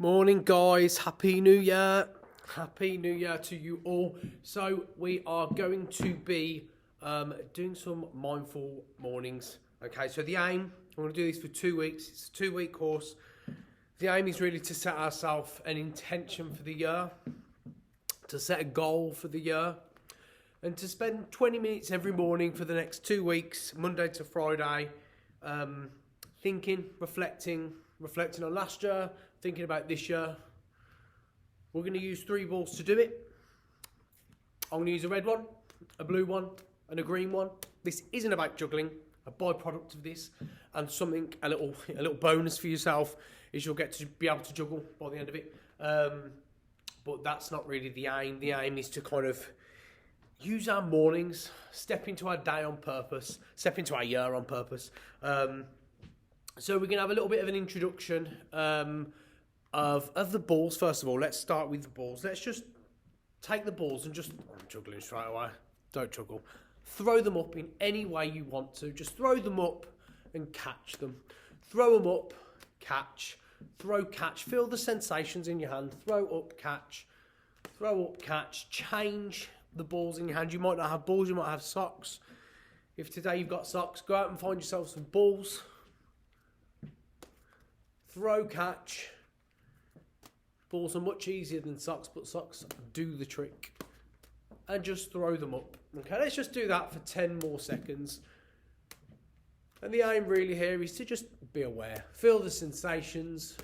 Morning guys, Happy New Year. Happy New Year to you all. So we are going to be doing some mindful mornings. Okay, so the aim, I'm going to do this for 2 weeks. It's a 2-week course. The aim is really to set ourselves an intention for the year, to set a goal for the year, and to spend 20 minutes every morning for the next 2 weeks, Monday to Friday, thinking, reflecting on last year, thinking about this year. We're going to use 3 balls to do it. I'm going to use a red one, a blue one, and a green one. This isn't about juggling. A byproduct of this, and something a little bonus for yourself is you'll get to be able to juggle by the end of it. But that's not really the aim. The aim is to kind of use our mornings, step into our day on purpose, step into our year on purpose. So we're going to have a little bit of an introduction of the balls. First of all, let's start with the balls. Let's just take the balls and I'm juggling straight away. Don't juggle. Throw them up in any way you want to. Just throw them up and catch them. Throw them up, catch, throw, catch. Feel the sensations in your hand. Throw up, catch, throw up, catch. Change the balls in your hand. You might not have balls, you might have socks. If today you've got socks, go out and find yourself some balls. Throw, catch. Balls are much easier than socks, but socks do the trick. And just throw them up. Okay, let's just do that for 10 more seconds. And the aim really here is to just be aware. Feel the sensations,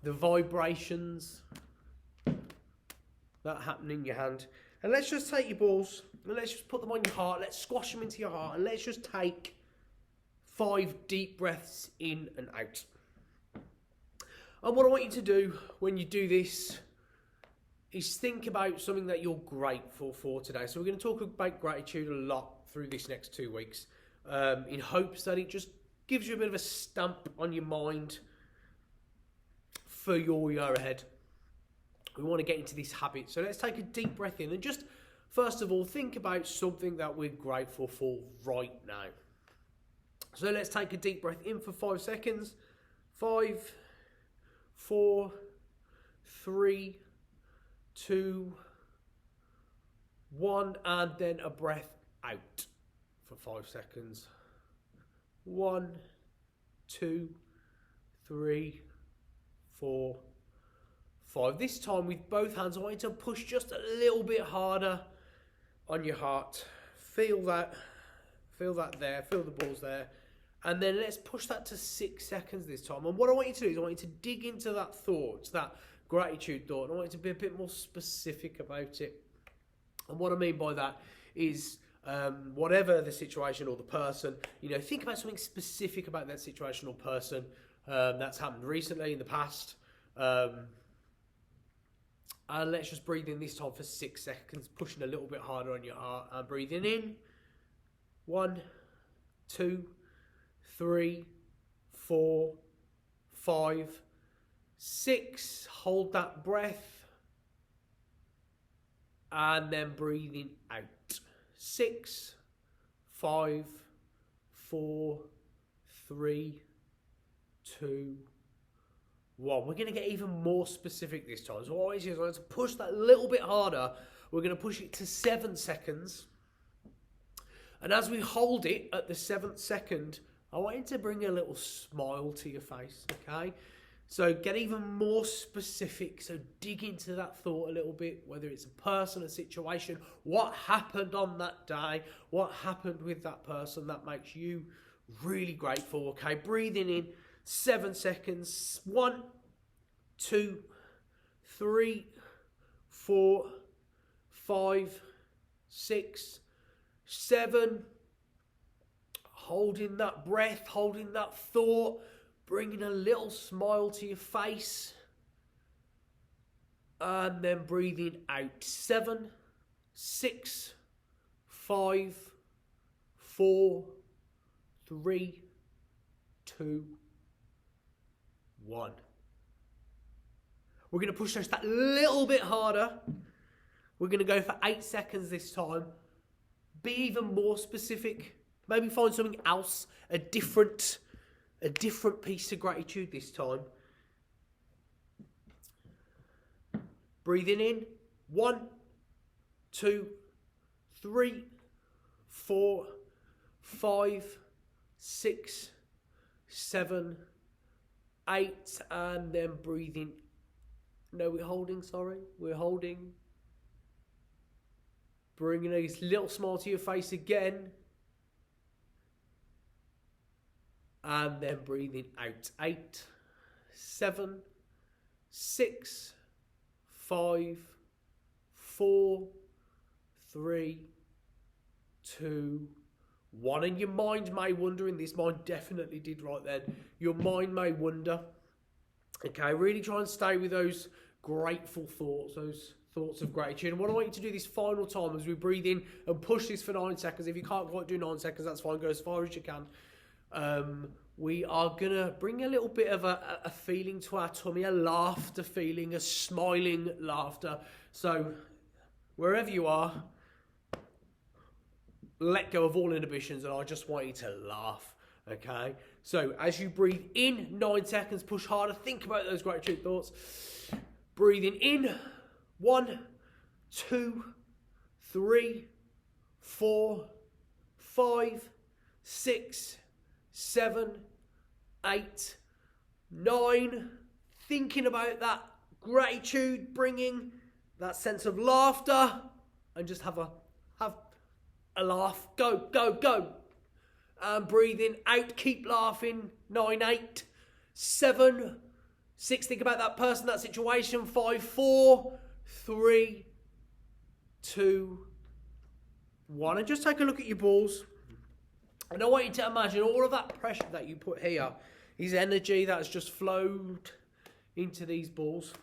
the vibrations that happen in your hand. And let's just take your balls and let's just put them on your heart. Let's squash them into your heart and let's just take 5 deep breaths in and out. And what I want you to do when you do this is think about something that you're grateful for today. So we're going to talk about gratitude a lot through this next 2 weeks, in hopes that it just gives you a bit of a stamp on your mind for your year ahead. We want to get into this habit. So let's take a deep breath in and just, first of all, think about something that we're grateful for right now. So let's take a deep breath in for 5 seconds. 5, 4, 3, 2, 1, and then a breath out for 5 seconds. 1, 2, 3, 4, 5. This time with both hands, I want you to push just a little bit harder on your heart. Feel that there, feel the balls there. And then let's push that to 6 seconds this time. And what I want you to do is I want you to dig into that thought, that gratitude thought. And I want you to be a bit more specific about it. And what I mean by that is whatever the situation or the person, think about something specific about that situation or person that's happened recently in the past. And let's just breathe in this time for 6 seconds, pushing a little bit harder on your heart and breathing in. 1, 2, 3, 4, 5, 6. Hold that breath. And then breathing out. 6, 5, 4, 3, 2, 1. We're going to get even more specific this time. So what I want you to do is to push that a little bit harder. We're going to push it to 7 seconds. And as we hold it at the 7th second, I want you to bring a little smile to your face, okay? So get even more specific. So dig into that thought a little bit, whether it's a person, a situation, what happened on that day, what happened with that person that makes you really grateful, okay? Breathing in 7 seconds. 1, 2, 3, 4, 5, 6, 7. Holding that breath, holding that thought, bringing a little smile to your face. And then breathing out. 7, 6, 5, 4, 3, 2, 1. We're going to push just that little bit harder. We're going to go for 8 seconds this time. Be even more specific. Maybe find something else, a different a different piece of gratitude this time. Breathing in. 1, 2, 3, 4, 5, 6, 7, 8, and then breathing. No, we're holding, sorry. We're holding. Bringing a little smile to your face again. And then breathing out. 8, 7, 6, 5, 4, 3, 2, 1. And your mind may wonder, and this mind definitely did right then. Your mind may wonder. Okay, really try and stay with those grateful thoughts, those thoughts of gratitude. And what I want you to do this final time as we breathe in and push this for 9 seconds. If you can't quite do 9 seconds, that's fine. Go as far as you can. We are going to bring a little bit of a feeling to our tummy, a laughter feeling, a smiling laughter. So wherever you are, let go of all inhibitions, and I just want you to laugh. Okay, so as you breathe in, 9 seconds, push harder, think about those gratitude thoughts. Breathing in, 1, 2, 3, 4, 5, 6, 7, 8, 9. Thinking about that gratitude, bringing that sense of laughter, and just have a laugh. Go, go, go. And breathing out, keep laughing. 9, 8, 7, 6. Think about that person, that situation. 5, 4, 3, 2, 1. And just take a look at your balls. And I want you to imagine all of that pressure that you put here is energy that has just flowed into these balls.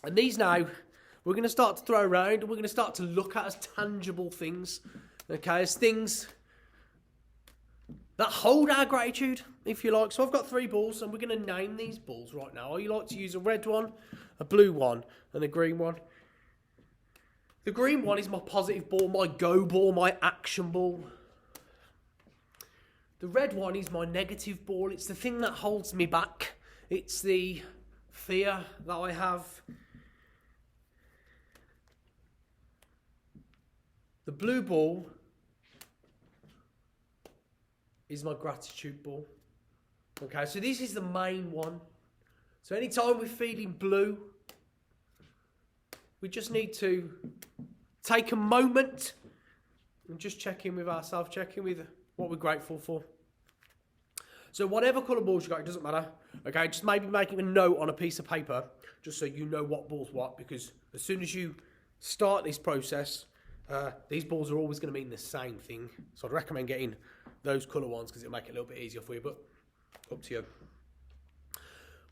And these now, we're going to start to throw around, and we're going to start to look at as tangible things. Okay, as things that hold our gratitude, if you like. So I've got 3 balls, and we're going to name these balls right now. I like to use a red one, a blue one, and a green one. The green one is my positive ball, my go ball, my action ball. The red one is my negative ball. It's the thing that holds me back. It's the fear that I have. The blue ball is my gratitude ball. Okay, so this is the main one. So anytime we're feeling blue, we just need to take a moment and just check in with ourselves, check in with what we're grateful for. So whatever colour balls you got, it doesn't matter. Okay, just maybe making a note on a piece of paper, just so you know what ball's what, because as soon as you start this process, these balls are always going to mean the same thing. So I'd recommend getting those colour ones because it'll make it a little bit easier for you, but up to you.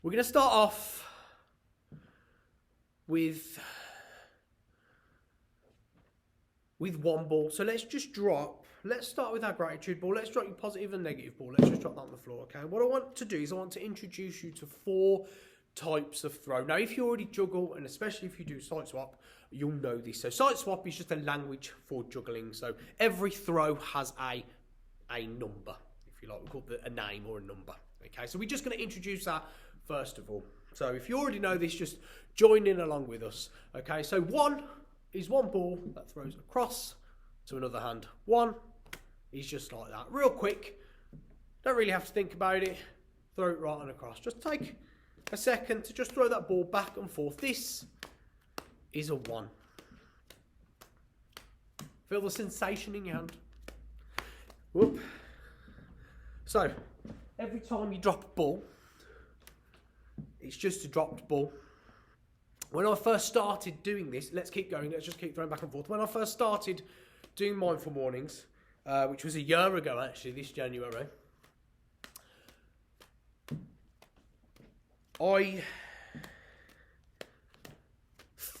We're going to start off with one ball. So let's start with our gratitude ball. Let's drop your positive and negative ball. Let's just drop that on the floor, okay? What I want to do is I want to introduce you to 4 types of throw. Now, if you already juggle, and especially if you do side swap, you'll know this. So side swap is just a language for juggling. So every throw has a number, if you like. We call it a name or a number, okay? So we're just going to introduce that first of all. So if you already know this, just join in along with us, okay? So 1 is one ball that throws across to another hand. 1 is just like that. Real quick. Don't really have to think about it. Throw it right on across. Just take a second to just throw that ball back and forth. This is a 1. Feel the sensation in your hand. Whoop. So, every time you drop a ball, it's just a dropped ball. When I first started doing this, let's keep going, let's just keep throwing back and forth. When I first started doing Mindful Mornings, which was a year ago actually, this January, I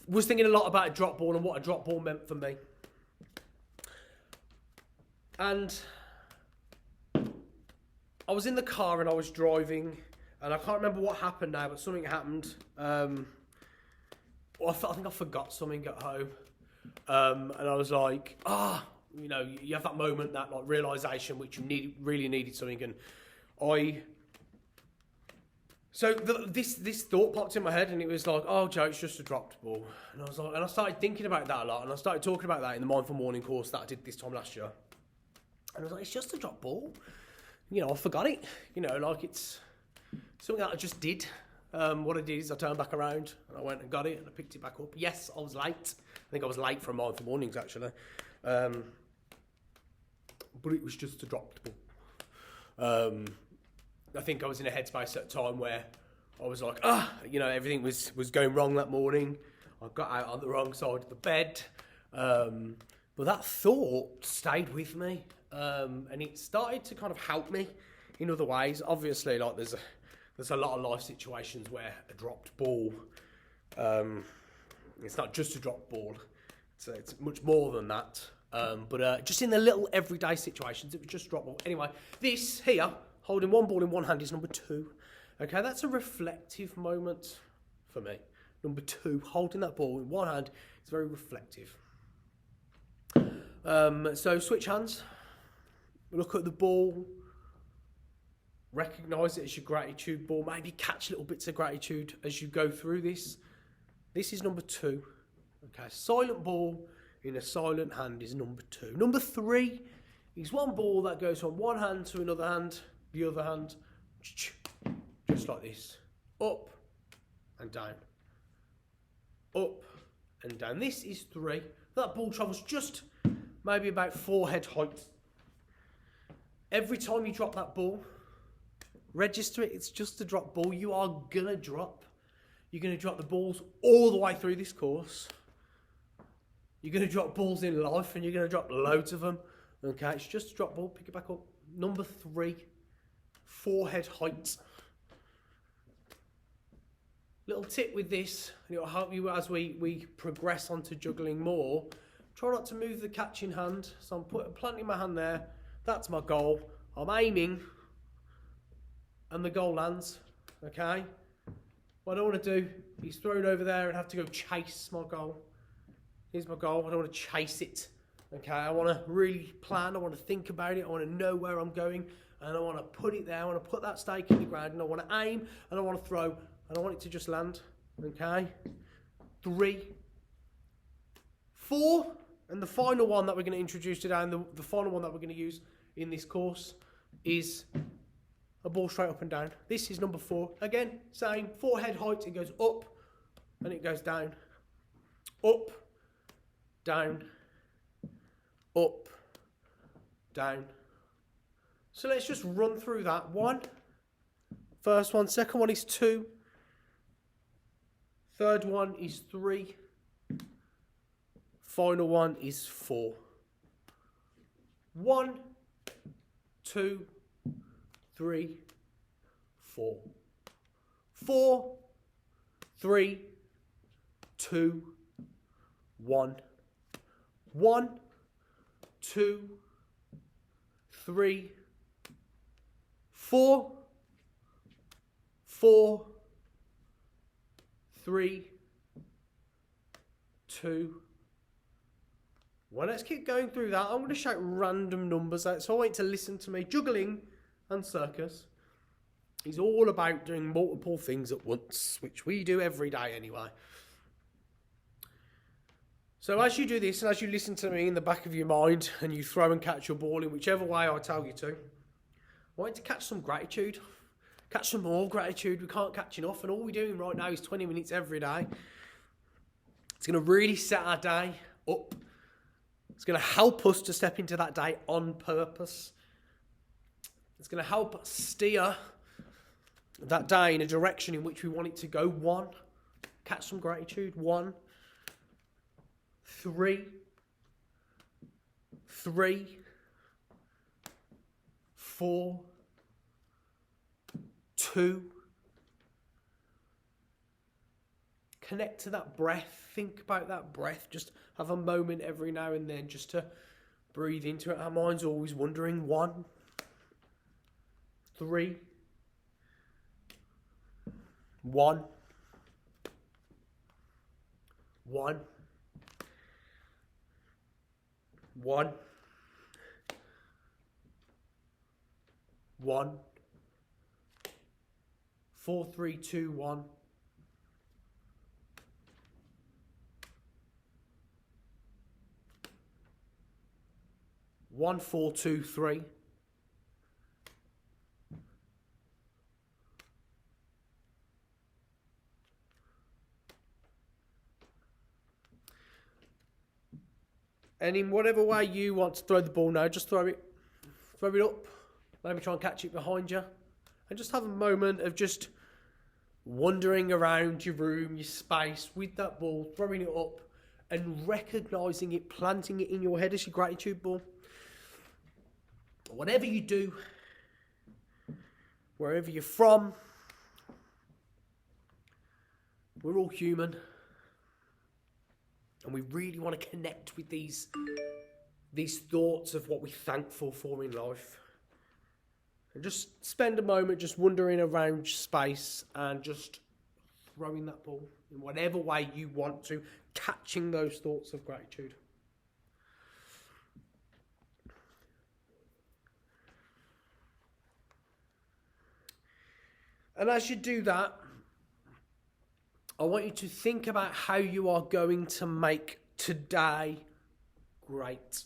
was thinking a lot about a drop ball and what a drop ball meant for me. And I was in the car and I was driving, and I can't remember what happened now, but something happened. I think I forgot something at home, and I was like, you know, you have that moment, that like realization, which you really needed something, and this thought popped in my head, and it was like, oh, Joe, it's just a dropped ball. And I was like, and I started thinking about that a lot, and I started talking about that in the Mindful Morning course that I did this time last year. And I was like, it's just a dropped ball. You know, I forgot it. You know, like it's something that I just did. What I did is I turned back around and I went and got it and I picked it back up. Yes, I was late. I think I was late for Mindful Mornings actually. But it was just a dropped ball. I think I was in a headspace at a time where I was like, you know, everything was going wrong that morning. I got out on the wrong side of the bed. But that thought stayed with me. And it started to kind of help me in other ways. Obviously, like there's a lot of life situations where a dropped ball, it's not just a dropped ball, it's much more than that. But just in the little everyday situations, it was just drop ball. Anyway, this here, holding one ball in one hand, is number 2. Okay, that's a reflective moment for me. Number 2, holding that ball in one hand is very reflective. So switch hands, look at the ball, recognise it as your gratitude ball, maybe catch little bits of gratitude as you go through this. This is number 2. Okay, silent ball in a silent hand is number 2. Number 3 is one ball that goes from one hand to another hand, the other hand, just like this. Up and down. Up and down. This is 3. That ball travels just maybe about 4 head height. Every time you drop that ball, register it, it's just a drop ball. You are going to drop. You're going to drop the balls all the way through this course. You're going to drop balls in life and you're going to drop loads of them. Okay, it's just a drop ball. Pick it back up. Number 3, 4 head height. Little tip with this, and it will help you as we progress onto juggling more. Try not to move the catching hand. So I'm planting my hand there. That's my goal. I'm aiming. And the goal lands, okay? What I don't want to do is throw it over there and have to go chase my goal. Here's my goal. I don't want to chase it, okay? I want to really plan. I want to think about it. I want to know where I'm going, and I want to put it there. I want to put that stake in the ground, and I want to aim, and I want to throw, and I want it to just land, okay? 3, 4, and the final one that we're going to introduce today, and the final one that we're going to use in this course is a ball straight up and down. This is number 4. Again, same, 4 head height. It goes up and it goes down. Up, down, up, down. So let's just run through that. 1, first one. Second one is 2. Third one is 3. Final one is 4. 1, 2, 3, 4. 4, 3, 2, 1. 1, 2, 3, 4. 4, 3, 2, 1. Let's keep going through that. I'm going to shout random numbers out, so I want you to listen to me. Juggling and circus is all about doing multiple things at once, which we do every day anyway. So as you do this, and as you listen to me in the back of your mind, and you throw and catch your ball in whichever way I tell you to, I want you to catch some gratitude. Catch some more gratitude. We can't catch enough, and all we're doing right now is 20 minutes every day. It's going to really set our day up. It's going to help us to step into that day on purpose. It's going to help steer that day in a direction in which we want it to go. 1, catch some gratitude. 1, 3, 3, 4, 2. Connect to that breath. Think about that breath. Just have a moment every now and then just to breathe into it. Our mind's always wandering. 1, 3, 1, 1, 1, 1, 4, 3, 2, 1. One, 4, 2, 3. And in whatever way you want to throw the ball now, just throw it up. Maybe try and catch it behind you. And just have a moment of just wandering around your room, your space with that ball, throwing it up and recognising it, planting it in your head as your gratitude ball. Whatever you do, wherever you're from, we're all human. And we really want to connect with these thoughts of what we're thankful for in life. And just spend a moment just wandering around space and just throwing that ball in whatever way you want to, catching those thoughts of gratitude. And as you do that, I want you to think about how you are going to make today great.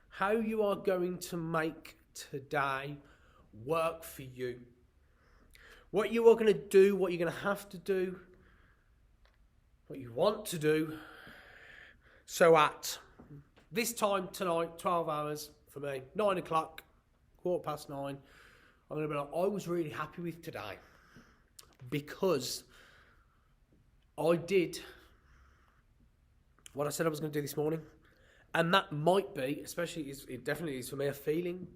How you are going to make today work for you. What you are going to do, what you're going to have to do, what you want to do. So at this time tonight, 12 hours for me, 9 o'clock, 9:15, I'm going to be like, I was really happy with today because I did what I said I was going to do this morning. And that might be, it definitely is for me, a feeling.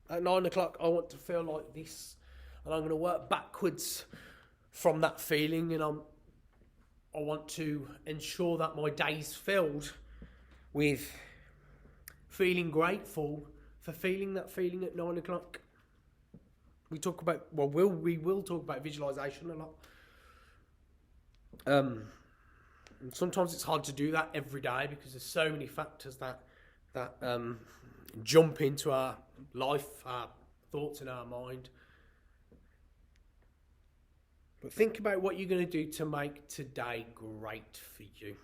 At 9 o'clock, I want to feel like this. And I'm going to work backwards from that feeling. And I want to ensure that my day's filled with feeling grateful for feeling that feeling at 9 o'clock. We will talk about visualization a lot. And sometimes it's hard to do that every day because there's so many factors that jump into our life, our thoughts in our mind. But think about what you're going to do to make today great for you.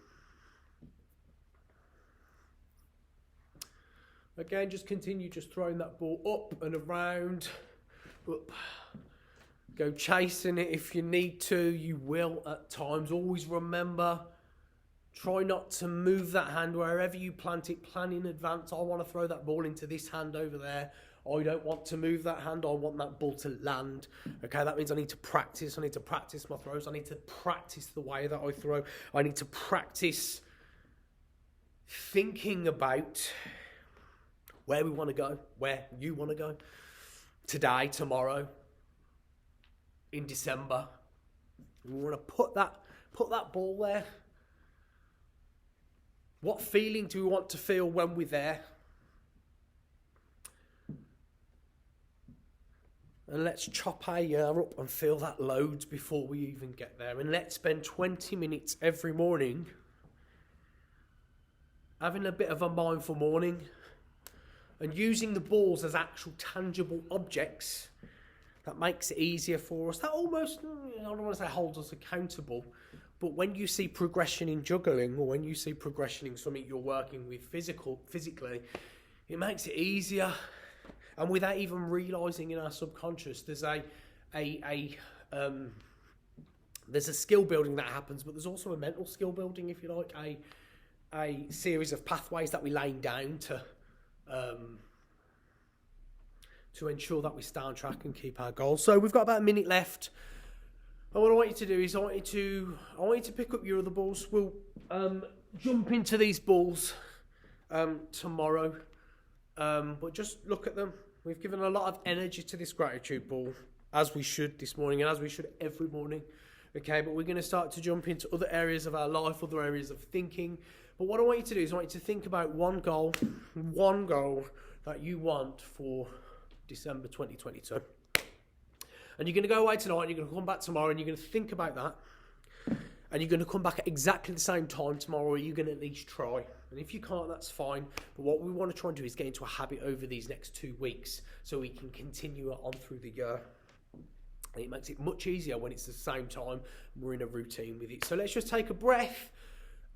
Again, just continue just throwing that ball up and around. Up. Go chasing it if you need to. You will at times. Always remember, try not to move that hand wherever you plant it. Plan in advance. I want to throw that ball into this hand over there. I don't want to move that hand. I want that ball to land. Okay, that means I need to practice. I need to practice my throws. I need to practice the way that I throw. I need to practice thinking about where we want to go, where you want to go. Today, tomorrow, in December. We want to put that ball there. What feeling do we want to feel when we're there? And let's chop our year up and feel that loads before we even get there. And let's spend 20 minutes every morning having a bit of a mindful morning and using the balls as actual tangible objects. That makes it easier for us. That almost, I don't want to say holds us accountable, but when you see progression in juggling or when you see progression in something you're working with physically, it makes it easier. And without even realising in our subconscious, there's there's a skill building that happens, but there's also a mental skill building, if you like, a series of pathways that we're laying down to ensure that we stay on track and keep our goals. So we've got about a minute left. And what I want you to do is I want you to pick up your other balls. We'll jump into these balls tomorrow. But just look at them. We've given a lot of energy to this gratitude ball, as we should this morning and as we should every morning. Okay, but we're going to start to jump into other areas of our life, other areas of thinking. But what I want you to do is I want you to think about one goal that you want for December 2022. And you're going to go away tonight and you're going to come back tomorrow and you're going to think about that. And you're going to come back at exactly the same time tomorrow, or you're going to at least try. And if you can't, that's fine. But what we want to try and do is get into a habit over these next 2 weeks so we can continue it on through the year. It makes it much easier when it's the same time we're in a routine with it. So let's just take a breath.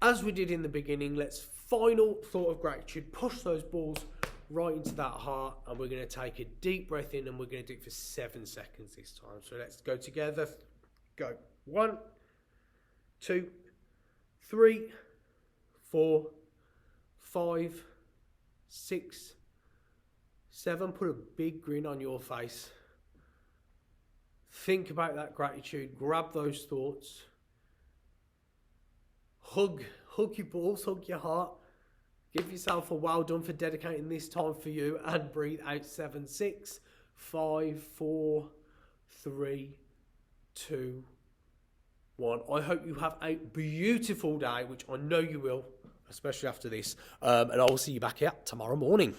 As we did in the beginning, let's final thought of gratitude. Push those balls right into that heart, and we're going to take a deep breath in, and we're going to do it for 7 seconds this time. So let's go together. Go. 1, 2, 3, 4, 5, 6, 7. Put a big grin on your face. Think about that gratitude. Grab those thoughts. Hug your balls, hug your heart. Give yourself a well done for dedicating this time for you, and breathe out. 7, 6, 5, 4, 3, 2, 1. I hope you have a beautiful day, which I know you will, especially after this. And I will see you back here tomorrow morning.